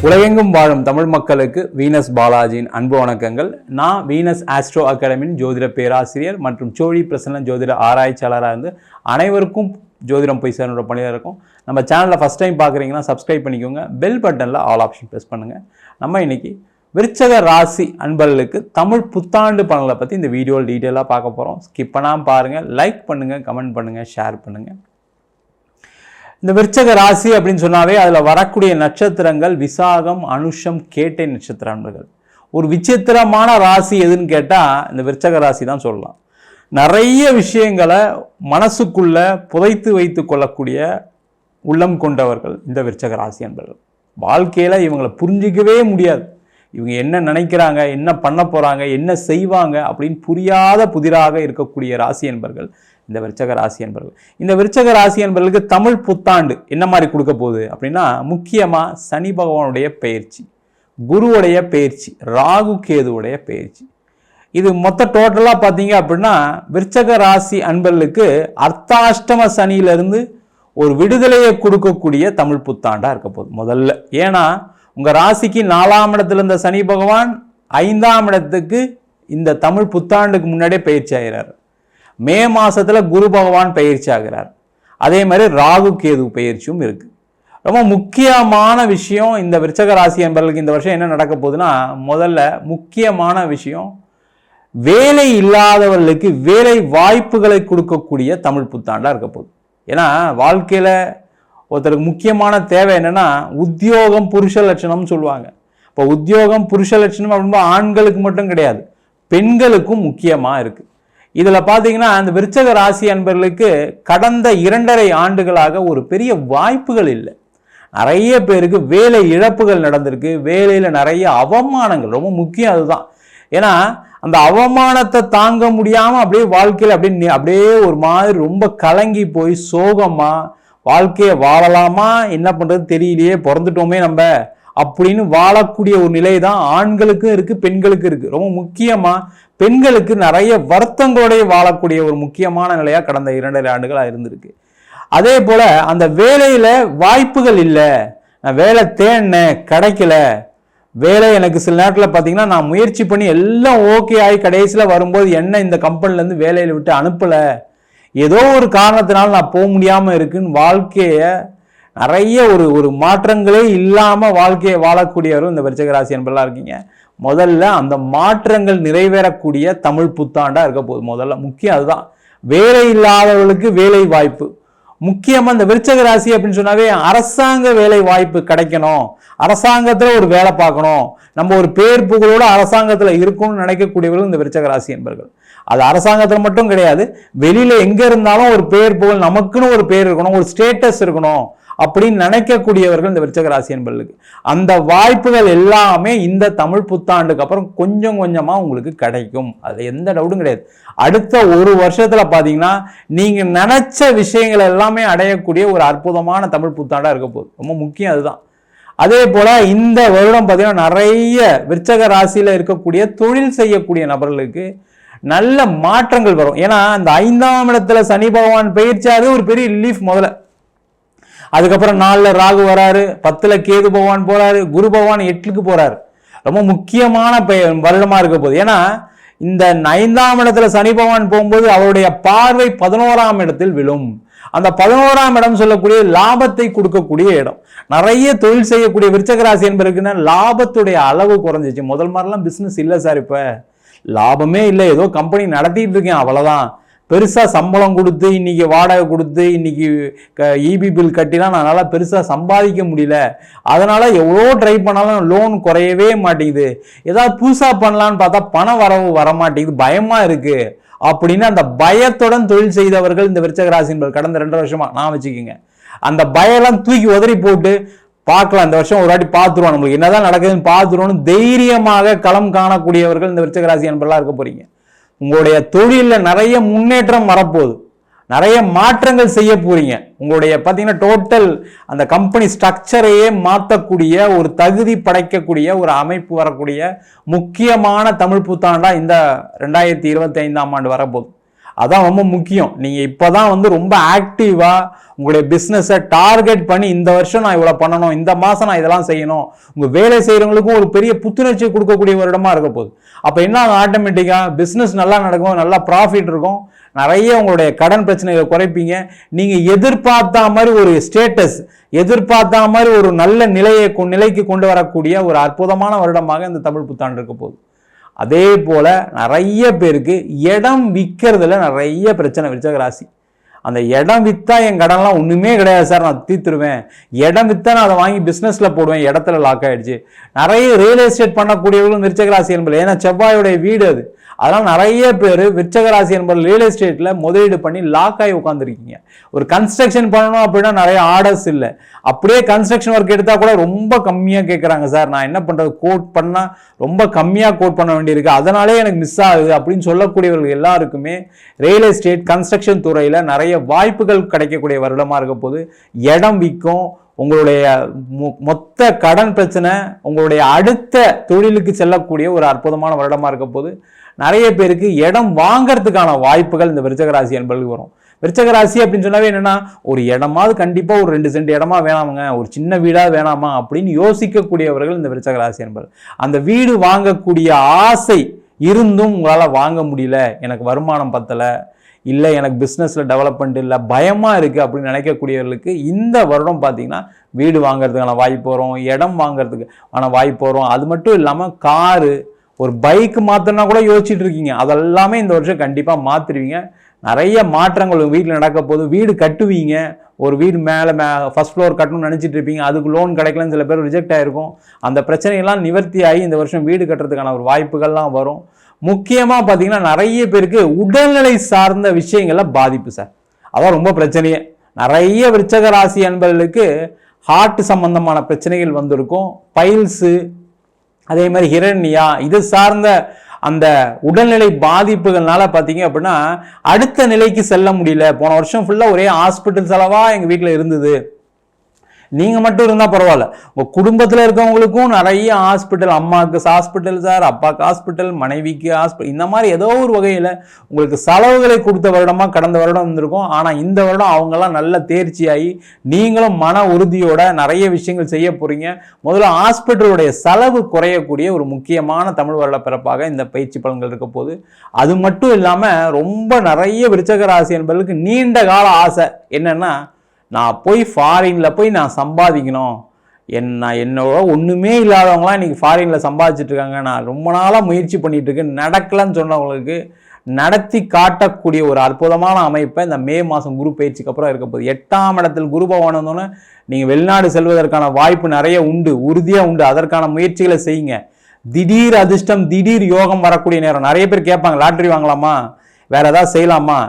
உலகெங்கும் வாழும் தமிழ் மக்களுக்கு வீனஸ் பாலாஜியின் அன்பு வணக்கங்கள். நான் வீனஸ் ஆஸ்ட்ரோ அகாடமியின் ஜோதிட பேராசிரியர் மற்றும் சோழி பிரசன்ன ஜோதிட ஆராய்ச்சியாளராக இருந்து அனைவருக்கும் ஜோதிடம் போய் சேர பணியாக இருக்கும். நம்ம சேனலில் ஃபஸ்ட் டைம் பார்க்குறீங்கன்னா சப்ஸ்கிரைப் பண்ணிக்கோங்க. பெல் பட்டனில் ஆல் ஆப்ஷன் ப்ரெஸ் பண்ணுங்கள். நம்ம இன்னைக்கு விருச்சக ராசி அன்பர்களுக்கு தமிழ் புத்தாண்டு பலன்களை பற்றி இந்த வீடியோவில் டீட்டெயிலாக பார்க்க போகிறோம். ஸ்கிப் பண்ணாமல் பாருங்கள், லைக் பண்ணுங்கள், கமெண்ட் பண்ணுங்கள், ஷேர் பண்ணுங்கள். இந்த விருச்சக ராசி அப்படின்னு சொன்னாவே அதில் வரக்கூடிய நட்சத்திரங்கள் விசாகம், அனுஷம், கேட்டை நட்சத்திர அன்பர்கள். ஒரு விசித்திரமான ராசி எதுன்னு கேட்டால் இந்த விருச்சக ராசி தான் சொல்லலாம். நிறைய விஷயங்களை மனசுக்குள்ள புதைத்து வைத்து கொள்ளக்கூடிய உள்ளம் கொண்டவர்கள் இந்த விருச்சக ராசி அன்பர்கள். வாழ்க்கையில் இவங்களை புரிஞ்சிக்கவே முடியாது. இவங்க என்ன நினைக்கிறாங்க, என்ன பண்ண போகிறாங்க, என்ன செய்வாங்க அப்படின்னு புரியாத புதிராக இருக்கக்கூடிய ராசி என்பர்கள் இந்த விருச்சக ராசி என்பர்கள். இந்த விருச்சக ராசி என்பர்களுக்கு தமிழ் புத்தாண்டு என்ன மாதிரி கொடுக்க போகுது அப்படின்னா, முக்கியமாக சனி பகவானுடைய பயிற்சி, குருவுடைய பயிற்சி, ராகு கேதுவுடைய பயிற்சி. இது மொத்த டோட்டலாக பார்த்தீங்க அப்படின்னா விருச்சக ராசி அன்பர்களுக்கு அர்த்தாஷ்டம சனியிலிருந்து ஒரு விடுதலையை கொடுக்கக்கூடிய தமிழ் புத்தாண்டாக இருக்க போகுது முதல்ல. ஏன்னா உங்கள் ராசிக்கு 4ஆம் இடத்துல இருந்த சனி பகவான் 5ஆம் இடத்துக்கு இந்த தமிழ் புத்தாண்டுக்கு முன்னாடியே பயிற்சி ஆகிறார். மே மாதத்தில் குரு பகவான் பயிற்சி ஆகிறார். அதே மாதிரி ராகு கேது பயிற்சியும் இருக்குது. ரொம்ப முக்கியமான விஷயம் இந்த விருச்சக ராசி என்பவர்களுக்கு இந்த வருஷம் என்ன நடக்க போகுதுன்னா, முதல்ல முக்கியமான விஷயம் வேலை இல்லாதவர்களுக்கு வேலை வாய்ப்புகளை கொடுக்கக்கூடிய தமிழ் புத்தாண்டாக இருக்க போகுது. ஏன்னா வாழ்க்கையில் ஒருத்தருக்கு முக்கியமான தேவை என்னன்னா உத்தியோகம் புருஷ லட்சணம்னு சொல்லுவாங்க. இப்போ உத்தியோகம் புருஷ லட்சணம் அப்படின்னா ஆண்களுக்கு மட்டும் கிடையாது, பெண்களுக்கும் முக்கியமாக இருக்குது. இதில் பார்த்தீங்கன்னா அந்த விருச்சக ராசி அன்பர்களுக்கு கடந்த 2.5 ஆண்டுகளாக ஒரு பெரிய வாய்ப்புகள் இல்லை. நிறைய பேருக்கு வேலை இழப்புகள் நடந்திருக்கு. வேலையில் நிறைய அவமானங்கள், ரொம்ப முக்கியம் அதுதான். ஏன்னா அந்த அவமானத்தை தாங்க முடியாமல் அப்படியே வாழ்க்கையில் அப்படியே ஒரு மாதிரி ரொம்ப கலங்கி போய் சோகமாக வாழ்க்கையை வாழலாமா, என்ன பண்ணுறது தெரியலையே, பிறந்துட்டோமே நம்ம அப்படின்னு வாழக்கூடிய ஒரு நிலை தான் ஆண்களுக்கும் இருக்குது, பெண்களுக்கும் இருக்குது. ரொம்ப முக்கியமாக பெண்களுக்கு நிறைய வருத்தங்களோடைய வாழக்கூடிய ஒரு முக்கியமான நிலையாக கடந்த 2.5 ஆண்டுகளாக இருந்திருக்கு. அதே போல் அந்த வேலையில் வாய்ப்புகள் இல்லை, நான் வேலை தேடினேன் கிடைக்கல, வேலை எனக்கு சில நேரத்தில் பார்த்தீங்கன்னா நான் முயற்சி பண்ணி எல்லாம் ஓகே ஆகி கடைசியில் வரும்போது என்ன இந்த கம்பெனிலேருந்து வேலையில் விட்டு அனுப்பலை, ஏதோ ஒரு காரணத்தினால நான் போக முடியாமல் இருக்குன்னு வாழ்க்கையை நிறைய ஒரு மாற்றங்களே இல்லாமல் வாழ்க்கையை வாழக்கூடியவரும் இந்த விருச்சக ராசி என்பதெல்லாம் இருக்கீங்க. முதல்ல அந்த மாற்றங்கள் நிறைவேறக்கூடிய தமிழ் புத்தாண்டாக இருக்க போகுது. முதல்ல முக்கியம் அதுதான், வேலை இல்லாதவர்களுக்கு வேலை வாய்ப்பு. முக்கியமாக இந்த விருச்சக ராசி அப்படின்னு சொன்னாவே அரசாங்க வேலை வாய்ப்பு கிடைக்கணும், அரசாங்கத்தில் ஒரு வேலை பார்க்கணும், நம்ம ஒரு பேர் புகழோட அரசாங்கத்தில் இருக்கணும்னு நினைக்கக்கூடியவர்கள் இந்த விருச்சக ராசி என்பர்கள். அது அரசாங்கத்தில் மட்டும் கிடையாது, வெளியில் எங்கே இருந்தாலும் ஒரு பேர் புகழ், நமக்குன்னு ஒரு பேர் இருக்கணும், ஒரு ஸ்டேட்டஸ் இருக்கணும் அப்படின்னு நினைக்கக்கூடியவர்கள் இந்த விருச்சக ராசி என்பர்களுக்கு. அந்த வாய்ப்புகள் எல்லாமே இந்த தமிழ் புத்தாண்டுக்கு அப்புறம் கொஞ்சம் கொஞ்சமாக உங்களுக்கு கிடைக்கும். அது எந்த டவுட்டும் கிடையாது. அடுத்த ஒரு வருஷத்தில் பார்த்தீங்கன்னா நீங்கள் நினைச்ச விஷயங்கள் எல்லாமே அடையக்கூடிய ஒரு அற்புதமான தமிழ் புத்தாண்டாக இருக்க போகுது. ரொம்ப முக்கியம் அதுதான். அதே போல இந்த வருடம் பார்த்தீங்கன்னா நிறைய விருச்சக ராசியில் இருக்கக்கூடிய தொழில் செய்யக்கூடிய நபர்களுக்கு நல்ல மாற்றங்கள் வரும். ஏன்னா இந்த 5ஆம் இடத்துல சனி பகவான் பயிற்சியாவது ஒரு பெரிய ரிலீஃப் முதல்ல. அதுக்கப்புறம் 4ல் ராகு வராரு, 10ல் கேது பகவான் போறாரு, குரு பகவான் 8க்கு போறாரு. ரொம்ப முக்கியமான வருடமா இருக்க போகுது. ஏன்னா இந்த 5ஆம் இடத்துல சனி பகவான் போகும்போது அவருடைய பார்வை 11ஆம் இடத்தில் விழும். அந்த 11ஆம் இடம் சொல்லக்கூடிய லாபத்தை கொடுக்கக்கூடிய இடம். நிறைய தொழில் செய்யக்கூடிய விருச்சக ராசி என்பதுக்குன்னா லாபத்துடைய அளவு குறைஞ்சிச்சு. முதல் மாதிரிலாம் பிஸ்னஸ் இல்லை சார், இப்போ லாபமே இல்லை, ஏதோ கம்பெனி நடத்திட்டு இருக்கேன் அவ்வளோதான், பெருசாக சம்பளம் கொடுத்து இன்னைக்கு வாடகை கொடுத்து இன்னைக்கு இபி பில் கட்டிலாம் நான் பெருசாக சம்பாதிக்க முடியல, அதனால எவ்வளோ ட்ரை பண்ணாலும் லோன் குறையவே மாட்டேங்குது, ஏதாவது புதுசாக பண்ணலான்னு பார்த்தா பண வரவு வரமாட்டேங்குது, பயமாக இருக்கு அப்படின்னு அந்த பயத்துடன் தொழில் செய்தவர்கள் இந்த விருச்சக ராசி என்பது கடந்த 2 வருஷமா நான் வச்சுக்கோங்க. அந்த பயெல்லாம் தூக்கி உதறி போட்டு பார்க்கலாம், இந்த வருஷம் ஒரு வாட்டி பார்த்துருவோம், நம்மளுக்கு என்னதான் நடக்குதுன்னு பார்த்துருவோம்னு தைரியமாக களம் காணக்கூடியவர்கள் இந்த விருச்சக ராசி என்பதெல்லாம் இருக்க போறீங்க. உங்களுடைய தொழிலில் நிறைய முன்னேற்றம் வரப்போகுது, நிறைய மாற்றங்கள் செய்ய போறீங்க. உங்களுடைய பார்த்தீங்கன்னா டோட்டல் அந்த கம்பெனி ஸ்ட்ரக்சரையே மாற்றக்கூடிய ஒரு தகுதி படைக்கக்கூடிய ஒரு அமைப்பு வரக்கூடிய முக்கியமான தமிழ் புத்தாண்டா இந்த 2025ஆம் ஆண்டு வரப்போகுது. அதான் ரொம்ப முக்கியம். நீங்கள் இப்போ தான் வந்து ரொம்ப ஆக்டிவாக உங்களுடைய பிஸ்னஸை டார்கெட் பண்ணி இந்த வருஷம் நான் இவ்வளோ பண்ணணும், இந்த மாதம் நான் இதெல்லாம் செய்யணும். உங்கள் வேலை செய்கிறவங்களுக்கும் ஒரு பெரிய புத்துணர்ச்சி கொடுக்கக்கூடிய வருடமாக இருக்க போகுது. அப்போ என்ன ஆட்டோமேட்டிக்காக பிஸ்னஸ் நல்லா நடக்கும், நல்லா ப்ராஃபிட் இருக்கும், நிறைய உங்களுடைய கடன் பிரச்சனைகளை குறைப்பீங்க. நீங்கள் எதிர்பார்த்த மாதிரி ஒரு ஸ்டேட்டஸ், எதிர்பார்த்த மாதிரி ஒரு நல்ல நிலைக்கு கொண்டு வரக்கூடிய ஒரு அற்புதமான வருடமாக இந்த தமிழ் புத்தாண்டு இருக்க போகுது. அதே போல நிறைய பேருக்கு இடம் விற்கிறதுல நிறைய பிரச்சனை. விருச்சிக ராசி, அந்த இடம் விற்றா என் கடன்லாம் ஒன்றுமே கிடையாது சார், நான் தீர்த்துருவேன். இடம் விற்றா நான் அதை வாங்கி பிஸ்னஸில் போடுவேன், இடத்துல லாக் ஆகிடுச்சு. நிறைய ரியல் எஸ்டேட் பண்ணக்கூடியவர்களும் விருச்சிக ராசி என்பது, ஏன்னா செவ்வாயுடைய வீடு அது. அதனால் நிறைய பேர் விருச்சிக ராசி என்பது ரியல் எஸ்டேட்டில் முதலீடு பண்ணி லாக் ஆகி உட்காந்துருக்கீங்க. ஒரு கன்ஸ்ட்ரக்ஷன் பண்ணணும் அப்படின்னா நிறைய ஆர்டர்ஸ் இல்லை. அப்படியே கன்ஸ்ட்ரக்ஷன் ஒர்க் எடுத்தால் கூட ரொம்ப கம்மியாக கேட்குறாங்க சார், நான் என்ன பண்ணுறது, கோட் பண்ணால் ரொம்ப கம்மியாக கோட் பண்ண வேண்டியிருக்கு, அதனாலே எனக்கு மிஸ் ஆகுது அப்படின்னு சொல்லக்கூடியவர்கள் எல்லாருக்குமே ரியல் எஸ்டேட் கன்ஸ்ட்ரக்ஷன் துறையில் நிறைய வாய்ப்புகள் கிடைக்கக்கூடிய வருடமாக இருக்க போது. இடம் விற்கும், உங்களுடைய மொத்த கடன் பிரச்சனை, உங்களுடைய அடுத்த தொழிலுக்கு செல்லக்கூடிய ஒரு அற்புதமான வருடமாக இருக்க போது. நிறைய பேருக்கு இடம் வாங்கறதுக்கான வாய்ப்புகள் இந்த விருச்சிக ராசி என்பவர்களுக்கு வரும். விருச்சிக ராசி அப்படின்னு சொன்னாவே என்னன்னா, ஒரு இடமாவது கண்டிப்பா ஒரு 2 சென்ட் இடமா வேணாமுங்க, ஒரு சின்ன வீடா வேணாமா அப்படின்னு யோசிக்கக்கூடியவர்கள் இந்த விருச்சிக ராசி என்பது. அந்த வீடு வாங்கக்கூடிய ஆசை இருந்தும் உங்களால் வாங்க முடியல, எனக்கு வருமானம் பத்தலை, இல்லை எனக்கு பிஸ்னஸில் டெவலப்மெண்ட் இல்லை, பயமாக இருக்குது அப்படின்னு நினைக்கக்கூடியவர்களுக்கு இந்த வருடம் பார்த்தீங்கன்னா வீடு வாங்கிறதுக்கான வாய்ப்பு வரும், இடம் வாங்கிறதுக்கான வாய்ப்பு வரும். அது மட்டும் இல்லாமல் காரு, ஒரு பைக் மாற்றினா கூட யோசிச்சுட்டு இருக்கீங்க, அதெல்லாமே இந்த வருஷம் கண்டிப்பாக மாற்றிடுவீங்க. நிறைய மாற்றங்கள் வீட்டில் நடக்க போது. வீடு கட்டுவீங்க, ஒரு வீடு மேலே ஃபர்ஸ்ட் ஃப்ளோர் கட்டணும்னு நினச்சிட்டு இருப்பீங்க, அதுக்கு லோன் கிடைக்கலன்னு சில பேர் ரிஜெக்ட் ஆகிருக்கும். அந்த பிரச்சனைகள்லாம் நிவர்த்தி ஆகி இந்த வருஷம் வீடு கட்டுறதுக்கான ஒரு வாய்ப்புகள்லாம் வரும். முக்கியமாக பார்த்தீங்கன்னா நிறைய பேருக்கு உடல்நிலை சார்ந்த விஷயங்கள்ல பாதிப்பு சார், அதான் ரொம்ப பிரச்சனையே. நிறைய விருச்சிக ராசி என்பவர்களுக்கு ஹார்ட் சம்பந்தமான பிரச்சனைகள் வந்திருக்கும், பைல்ஸு, அதே மாதிரி ஹிரண்யா, இது சார்ந்த அந்த உடல்நிலை பாதிப்புகள்னால பார்த்தீங்க அப்படின்னா அடுத்த நிலைக்கு செல்ல முடியல. போன வருஷம் ஃபுல்லாக ஒரே ஹாஸ்பிட்டல் செலவாக எங்கள் வீட்டில் இருந்தது. நீங்கள் மட்டும் இருந்தால் பரவாயில்ல, உங்கள் குடும்பத்தில் இருக்கவங்களுக்கும் நிறைய ஹாஸ்பிட்டல், அம்மாவுக்கு ஹாஸ்பிட்டல் சார், அப்பாவுக்கு ஹாஸ்பிட்டல், மனைவிக்கு ஹாஸ்பிட்டல், இந்த மாதிரி ஏதோ ஒரு வகையில் உங்களுக்கு செலவுகளை கொடுத்த வருடமாக கடந்த வருடம் இருந்திருக்கும். ஆனால் இந்த வருடம் அவங்கெல்லாம் நல்ல தேர்ச்சியாகி நீங்களும் மன உறுதியோட நிறைய விஷயங்கள் செய்ய போகிறீங்க. முதல்ல ஹாஸ்பிட்டலுடைய செலவு குறையக்கூடிய ஒரு முக்கியமான தமிழ் வருட பிறப்பாக இந்த பயிற்சி பலன்கள் இருக்க போது. அது மட்டும் இல்லாமல் ரொம்ப நிறைய விருச்சிக ராசி என்பவர்களுக்கு நீண்ட கால ஆசை என்னென்னா, நான் போய் ஃபாரினில் போய் நான் சம்பாதிக்கணும், என்னோட ஒன்றுமே இல்லாதவங்களாம் இன்றைக்கி ஃபாரினில் சம்பாதிச்சுட்டு இருக்காங்க, நான் ரொம்ப நாளாக முயற்சி பண்ணிட்டு இருக்கேன், நடக்கலன்னு சொன்னவங்களுக்கு நடத்தி காட்டக்கூடிய ஒரு அற்புதமான அமைப்பை இந்த மே மாதம் குரு பயிற்சிக்கு அப்புறம் இருக்க போகுது. 8ஆம் இடத்தில் குரு பகவான் வந்தோன்னே நீங்கள் வெளிநாடு செல்வதற்கான வாய்ப்பு நிறைய உண்டு, உறுதியாக உண்டு. அதற்கான முயற்சிகளை செய்யுங்க. திடீர் அதிர்ஷ்டம், திடீர் யோகம் வரக்கூடிய நேரம். நிறைய பேர் கேட்பாங்க, லாட்ரி வாங்கலாமா, வேற ஏதாவது செய்யலாமா?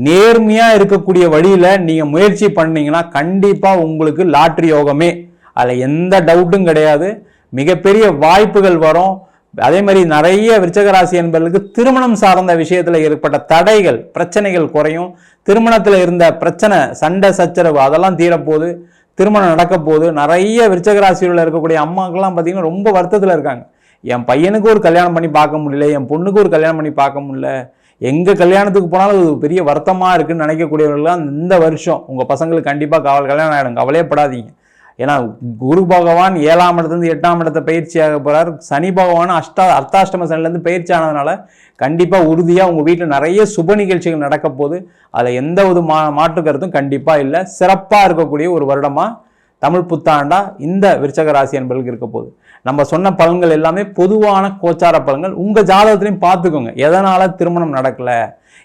நேர்மையா இருக்கக்கூடிய வழியில நீங்க முயற்சி பண்ணீங்கன்னா கண்டிப்பா உங்களுக்கு லாட்ரி யோகமே, அதுல எந்த டவுட்டும் கிடையாது. மிகப்பெரிய வாய்ப்புகள் வரும். அதே மாதிரி நிறைய விருச்சிக ராசி என்பவர்களுக்கு திருமணம் சார்ந்த விஷயத்துல ஏற்பட்ட தடைகள், பிரச்சனைகள் குறையும். திருமணத்துல இருந்த பிரச்சனை, சண்டை சச்சரவு, அதெல்லாம் தீரப்போகுது. திருமணம் நடக்க போகுது. நிறைய விருச்சிக ராசியில் இருக்கக்கூடிய அம்மாக்கெல்லாம் பார்த்தீங்கன்னா ரொம்ப வருத்தத்தில் இருக்காங்க. என் பையனுக்கு ஒரு கல்யாணம் பண்ணி பார்க்க முடியல, என் பொண்ணுக்கு ஒரு கல்யாணம் பண்ணி பார்க்க முடியல, எங்கள் கல்யாணத்துக்கு போனாலும் அது பெரிய வருத்தமாக இருக்குன்னு நினைக்கக்கூடியவர்கள்லாம் இந்த வருஷம் உங்கள் பசங்களுக்கு கண்டிப்பாக கல்யாணம் ஆகிடும், கவலையப்படாதீங்க. ஏன்னா குரு பகவான் 7ஆம் இடத்துலேருந்து 8ஆம் இடத்தை பயிற்சியாக போகிறார். சனி பகவான் அர்த்தாஷ்டம சனிலேருந்து பயிற்சி ஆனதுனால கண்டிப்பாக உறுதியாக உங்கள் வீட்டில் நிறைய சுப நிகழ்ச்சிகள் நடக்க போது. அதில் எந்த ஒரு மாற்று கருத்தும் கண்டிப்பாக இல்லை. சிறப்பாக இருக்கக்கூடிய ஒரு வருடமாக தமிழ் புத்தாண்டா இந்த விருச்சிக ராசி என்பவர்களுக்கு இருக்க போகுது. நம்ம சொன்ன பலன்கள் எல்லாமே பொதுவான கோச்சார பலன்கள். உங்கள் ஜாதகத்திலையும் பார்த்துக்கோங்க, எதனால் திருமணம் நடக்கலை,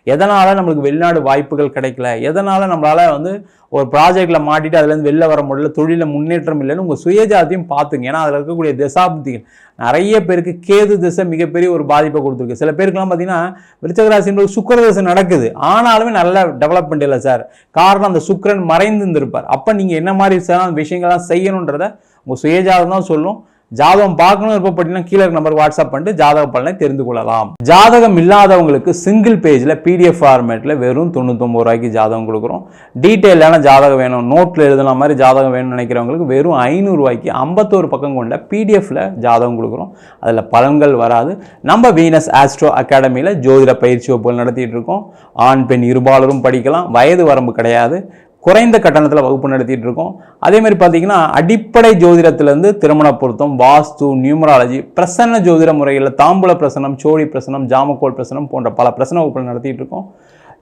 எதனால் நம்மளுக்கு வெளிநாடு வாய்ப்புகள் கிடைக்கல, எதனால் நம்மளால் ஒரு ப்ராஜெக்டில் மாட்டிட்டு அதுலேருந்து வெளில வர முடியல, தொழிலில் முன்னேற்றம் இல்லைன்னு உங்கள் சுயஜாத்தையும் பார்த்துங்க. ஏன்னா அதில் இருக்கக்கூடிய திசாபுத்திகள் நிறைய பேருக்கு கேது திசை மிகப்பெரிய ஒரு பாதிப்பை கொடுத்துருக்கு. சில பேருக்குலாம் பார்த்தீங்கன்னா விருச்சிக ராசி என்பது சுக்கிர திசை நடக்குது, ஆனாலுமே நல்ல டெவலப்மெண்ட் இல்லை சார். காரணம் அந்த சுக்கிரன் மறைந்து இருந்திருப்பார். அப்போ நீங்கள் என்ன மாதிரி விஷயங்கள்லாம் செய்யணுன்றதை உங்கள் சுயஜாதம் தான் சொல்லும். ஜாதகம் பார்க்கணும் விருப்பப்பட்டீங்கன்னா கீழே நம்பர் வாட்ஸ்அப் பண்ணிட்டு ஜாதக பலனை தெரிந்து கொள்ளலாம். ஜாதகம் இல்லாதவங்களுக்கு சிங்கிள் பேஜில் பிடிஎஃப் ஃபார்மேட்டில் வெறும் 99 ரூபாய்க்கு ஜாதகம் கொடுக்குறோம். டீட்டெயிலான ஜாதகம் வேணும், நோட்டில் எழுதுன மாதிரி ஜாதகம் வேணும்னு நினைக்கிறவங்களுக்கு வெறும் 500 ரூபாய்க்கு 51 பக்கம் கொண்ட பிடிஎஃப்ல ஜாதகம் கொடுக்குறோம். அதில் பலன்கள் வராது. நம்ம வீனஸ் ஆஸ்ட்ரோ அகாடமியில் ஜோதிட பயிற்சி வகுப்புகள் நடத்திட்டு இருக்கோம். ஆண் பெண் இருபாலரும் படிக்கலாம், வயது வரம்பு கிடையாது. குறைந்த கட்டணத்தில் வகுப்பு நடத்திட்டு இருக்கோம். அதே மாதிரி பார்த்தீங்கன்னா அடிப்படை ஜோதிடத்திலேருந்து திருமண பொருத்தம், வாஸ்து, நியூமராலஜி, பிரசன்ன ஜோதிட முறையில் தாம்பூல பிரசனம், சோழி பிரசனம், ஜாமக்கோல் பிரசனம் போன்ற பல பிரசன வகுப்புகள் நடத்திட்டு இருக்கோம்.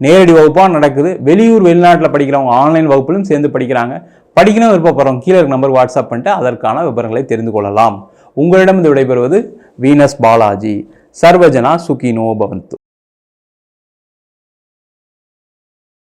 நேரடி வகுப்பாக நடக்குது. வெளியூர் வெளிநாட்டில் படிக்கிறவங்க ஆன்லைன் வகுப்பிலும் சேர்ந்து படிக்கிறாங்க. படிக்கணும் விருப்பப்படுறவங்க கீழே நம்பர் வாட்ஸ்அப் பண்ணிட்டு அதற்கான விவரங்களை தெரிந்து கொள்ளலாம். உங்களிடம் விடைபெறுவது வீனஸ் பாலாஜி. சர்வஜனா சுகினோ பவந்து.